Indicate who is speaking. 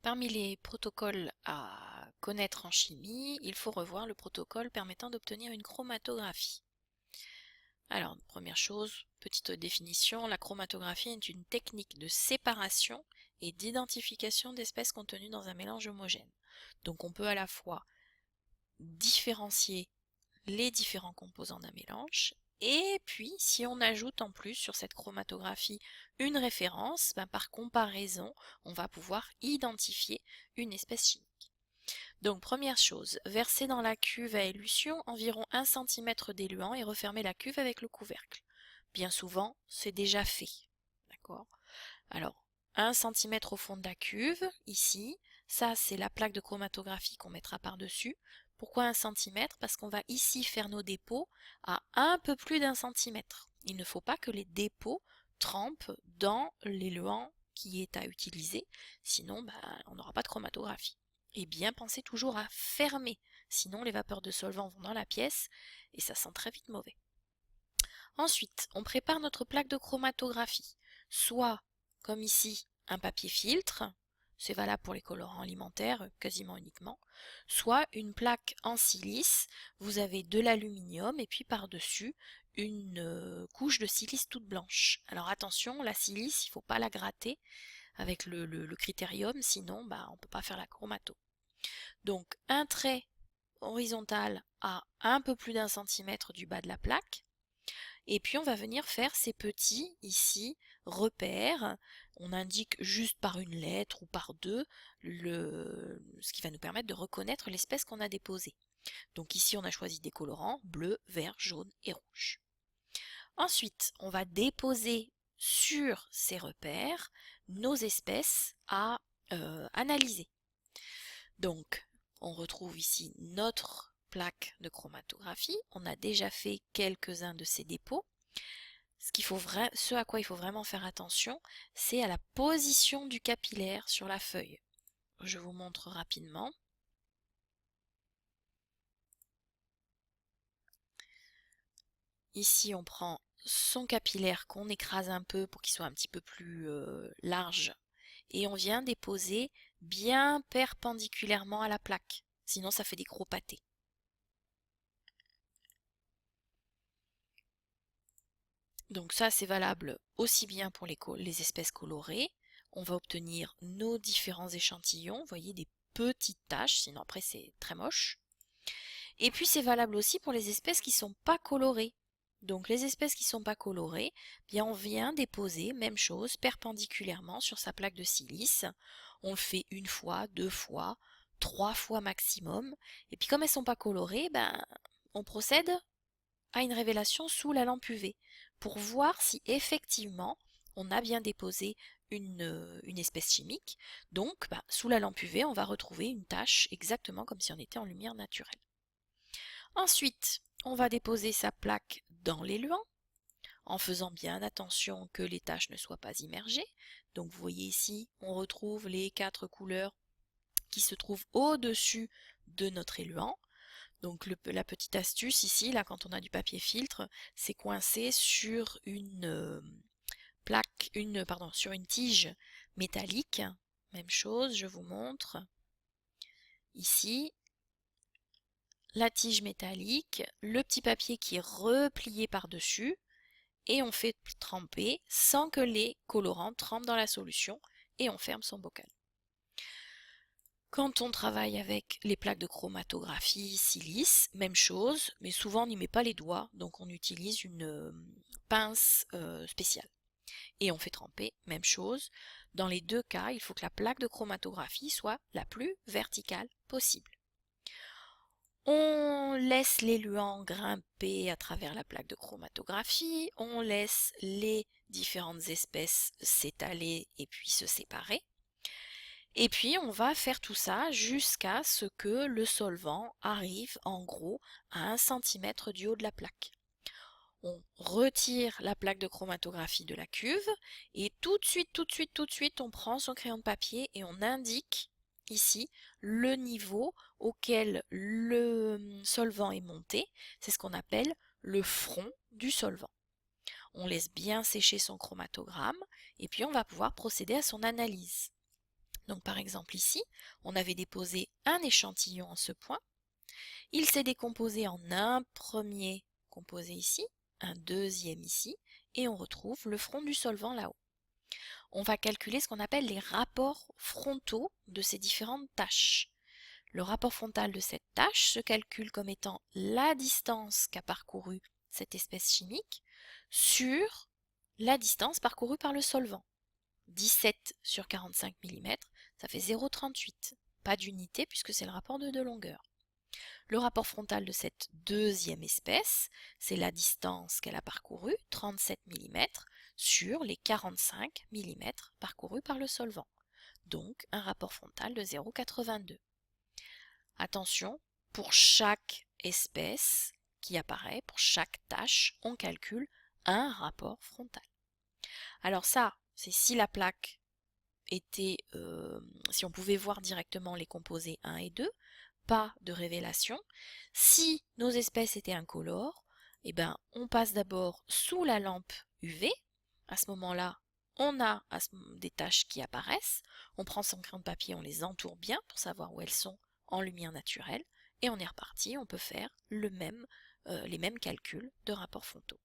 Speaker 1: Parmi les protocoles à connaître en chimie, il faut revoir le protocole permettant d'obtenir une chromatographie. Alors, première chose, petite définition, la chromatographie est une technique de séparation et d'identification d'espèces contenues dans un mélange homogène. Donc on peut à la fois différencier les différents composants d'un mélange, et puis si on ajoute en plus sur cette chromatographie une référence, par comparaison, on va pouvoir identifier une espèce chimique. Donc première chose, verser dans la cuve à élution environ 1 cm d'éluant et refermer la cuve avec le couvercle. Bien souvent, c'est déjà fait. D'accord? Alors, 1 cm au fond de la cuve, ici, ça c'est la plaque de chromatographie qu'on mettra par-dessus. Pourquoi 1 cm? Parce qu'on va ici faire nos dépôts à un peu plus d'1 centimètre. Il ne faut pas que les dépôts trempent dans l'éluant qui est à utiliser, sinon on n'aura pas de chromatographie. Et bien pensez toujours à fermer, sinon les vapeurs de solvant vont dans la pièce et ça sent très vite mauvais. Ensuite, on prépare notre plaque de chromatographie, soit comme ici un papier filtre, c'est valable pour les colorants alimentaires quasiment uniquement, soit une plaque en silice, vous avez de l'aluminium et puis par-dessus une couche de silice toute blanche. Alors attention, la silice, il ne faut pas la gratter avec le critérium, sinon on ne peut pas faire la chromato. Donc un trait horizontal à un peu plus d'1 centimètre du bas de la plaque, et puis on va venir faire ces petits, ici, repères. On indique juste par une lettre ou par deux ce qui va nous permettre de reconnaître l'espèce qu'on a déposée. Donc ici on a choisi des colorants bleu, vert, jaune et rouge. Ensuite, on va déposer sur ces repères nos espèces à analyser. Donc, on retrouve ici notre plaque de chromatographie. On a déjà fait quelques-uns de ces dépôts. Ce à quoi il faut vraiment faire attention, c'est à la position du capillaire sur la feuille. Je vous montre rapidement. Ici, on prend son capillaire qu'on écrase un peu pour qu'il soit un petit peu plus large et on vient déposer bien perpendiculairement à la plaque. Sinon, ça fait des gros pâtés. Donc ça, c'est valable aussi bien pour les espèces colorées. On va obtenir nos différents échantillons. Vous voyez, des petites taches, sinon après c'est très moche. Et puis c'est valable aussi pour les espèces qui ne sont pas colorées. Donc les espèces qui ne sont pas colorées, bien on vient déposer, même chose, perpendiculairement sur sa plaque de silice. On le fait une fois, deux fois, trois fois maximum. Et puis comme elles ne sont pas colorées, on procède à une révélation sous la lampe UV pour voir si effectivement on a bien déposé une espèce chimique. Donc sous la lampe UV, on va retrouver une tache exactement comme si on était en lumière naturelle. Ensuite, on va déposer sa plaque dans l'éluant en faisant bien attention que les taches ne soient pas immergées. Donc vous voyez ici, on retrouve les 4 couleurs qui se trouvent au-dessus de notre éluant. Donc la petite astuce ici, là, quand on a du papier filtre, c'est coincé sur une sur une tige métallique. Même chose, je vous montre. Ici, la tige métallique, le petit papier qui est replié par-dessus, et on fait tremper sans que les colorants trempent dans la solution, et on ferme son bocal. Quand on travaille avec les plaques de chromatographie silice, même chose, mais souvent on n'y met pas les doigts, donc on utilise une pince spéciale. Et on fait tremper, même chose. Dans les deux cas, il faut que la plaque de chromatographie soit la plus verticale possible. On laisse l'éluant grimper à travers la plaque de chromatographie, on laisse les différentes espèces s'étaler et puis se séparer. Et puis on va faire tout ça jusqu'à ce que le solvant arrive en gros à 1 cm du haut de la plaque. On retire la plaque de chromatographie de la cuve et tout de suite, on prend son crayon de papier et on indique ici le niveau auquel le solvant est monté. C'est ce qu'on appelle le front du solvant. On laisse bien sécher son chromatogramme et puis on va pouvoir procéder à son analyse. Donc par exemple ici, on avait déposé un échantillon en ce point. Il s'est décomposé en un premier composé ici, un deuxième ici, et on retrouve le front du solvant là-haut. On va calculer ce qu'on appelle les rapports frontaux de ces différentes tâches. Le rapport frontal de cette tâche se calcule comme étant la distance qu'a parcourue cette espèce chimique sur la distance parcourue par le solvant. 17 sur 45 mm, ça fait 0,38. Pas d'unité puisque c'est le rapport de deux longueurs. Le rapport frontal de cette deuxième espèce, c'est la distance qu'elle a parcourue, 37 mm, sur les 45 mm parcourus par le solvant. Donc un rapport frontal de 0,82. Attention, pour chaque espèce qui apparaît, pour chaque tâche, on calcule un rapport frontal. Alors ça, c'est si la plaque était, si on pouvait voir directement les composés 1 et 2, pas de révélation. Si nos espèces étaient incolores, eh ben, on passe d'abord sous la lampe UV. À ce moment-là, on a des taches qui apparaissent. On prend son crayon de papier, on les entoure bien pour savoir où elles sont en lumière naturelle. Et on est reparti, on peut faire les mêmes calculs de rapports frontaux.